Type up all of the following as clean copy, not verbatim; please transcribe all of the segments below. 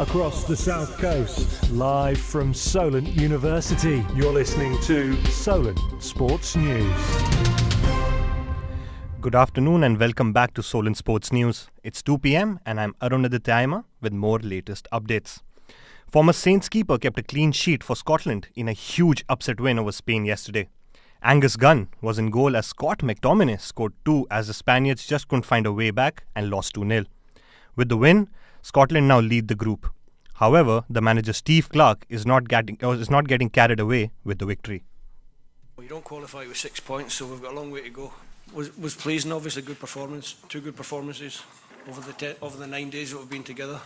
across the South Coast, live from Solent University. You're listening to Solent Sports News. Good afternoon and welcome back to Solent Sports News. It's 2 p.m. and I'm Arun Adityaima with more latest updates. Former Saints keeper kept a clean sheet for Scotland in a huge upset win over Spain yesterday. Angus Gunn was in goal as Scott McTominay scored 2 as the Spaniards just couldn't find a way back and lost 2-0. With the win, Scotland now lead the group. However, the manager Steve Clarke is not getting carried away with the victory. We don't qualify with 6 points, so we've got a long way to go. Was pleasing, obviously, good performance, 2 good performances over the 9 days that we've been together.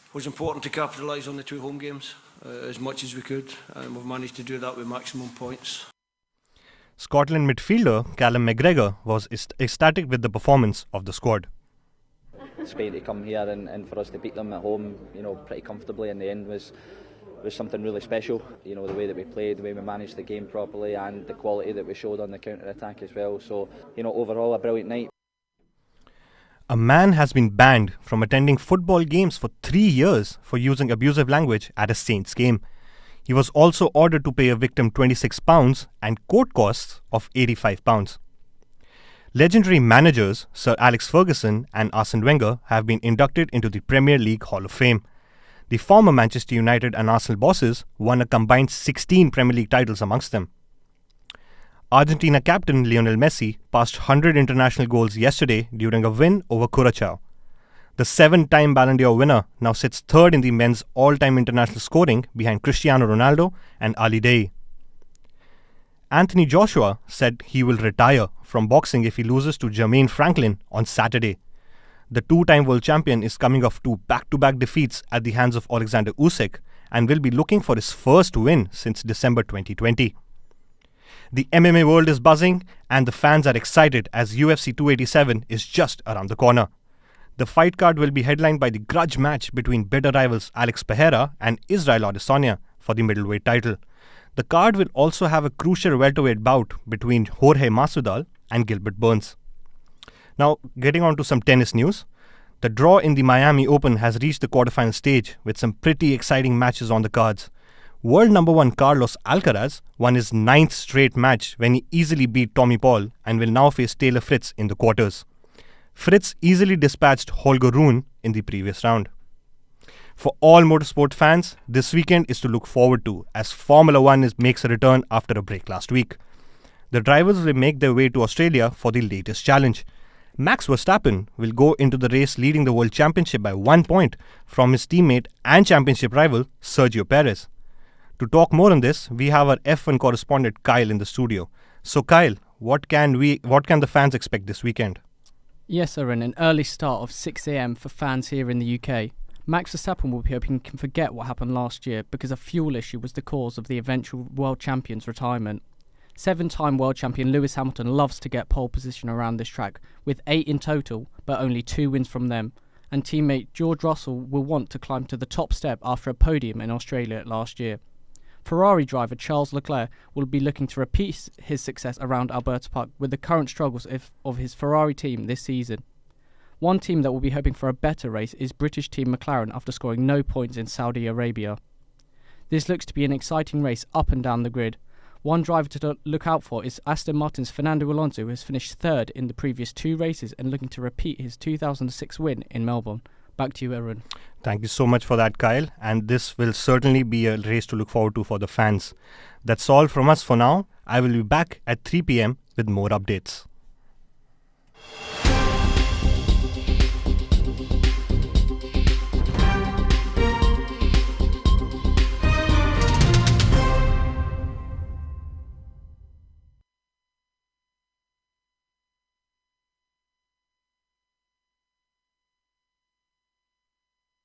It was important to capitalise on the 2 home games as much as we could, and we've managed to do that with maximum points. Scotland midfielder Callum McGregor was ecstatic with the performance of the squad. Spain to come here and for us to beat them at home, pretty comfortably in the end was something really special. The way that we played, the way we managed the game properly, and the quality that we showed on the counter-attack as well. So, overall a brilliant night. A man has been banned from attending football games for 3 years for using abusive language at a Saints game. He was also ordered to pay a victim £26 and court costs of £85. Legendary managers Sir Alex Ferguson and Arsene Wenger have been inducted into the Premier League Hall of Fame. The former Manchester United and Arsenal bosses won a combined 16 Premier League titles amongst them. Argentina captain Lionel Messi passed 100 international goals yesterday during a win over Curaçao. The 7-time Ballon d'Or winner now sits third in the men's all-time international scoring behind Cristiano Ronaldo and Ali Day. Anthony Joshua said he will retire from boxing if he loses to Jermaine Franklin on Saturday. The 2-time world champion is coming off 2 back-to-back defeats at the hands of Alexander Usyk and will be looking for his first win since December 2020. The MMA world is buzzing and the fans are excited as UFC 287 is just around the corner. The fight card will be headlined by the grudge match between bitter rivals Alex Pereira and Israel Adesanya for the middleweight title. The card will also have a crucial welterweight bout between Jorge Masvidal and Gilbert Burns. Now, getting on to some tennis news. The draw in the Miami Open has reached the quarterfinal stage with some pretty exciting matches on the cards. World number 1 Carlos Alcaraz won his 9th straight match when he easily beat Tommy Paul and will now face Taylor Fritz in the quarters. Fritz easily dispatched Holger Rune in the previous round. For all motorsport fans, this weekend is to look forward to as Formula 1 makes a return after a break last week. The drivers will make their way to Australia for the latest challenge. Max Verstappen will go into the race leading the World Championship by 1 point from his teammate and championship rival Sergio Perez. To talk more on this, we have our F1 correspondent Kyle in the studio. So Kyle, what can the fans expect this weekend? Yes, Arun, an early start of 6 a.m. for fans here in the UK. Max Verstappen will be hoping he can forget what happened last year because a fuel issue was the cause of the eventual world champion's retirement. 7-time world champion Lewis Hamilton loves to get pole position around this track, with 8 in total, but only 2 wins from them. And teammate George Russell will want to climb to the top step after a podium in Australia last year. Ferrari driver Charles Leclerc will be looking to repeat his success around Alberta Park with the current struggles of his Ferrari team this season. One team that will be hoping for a better race is British team McLaren after scoring no points in Saudi Arabia. This looks to be an exciting race up and down the grid. One driver to look out for is Aston Martin's Fernando Alonso, who has finished 3rd in the previous 2 races and looking to repeat his 2006 win in Melbourne. Back to you, Arun. Thank you so much for that, Kyle. And this will certainly be a race to look forward to for the fans. That's all from us for now. I will be back at 3 p.m. with more updates.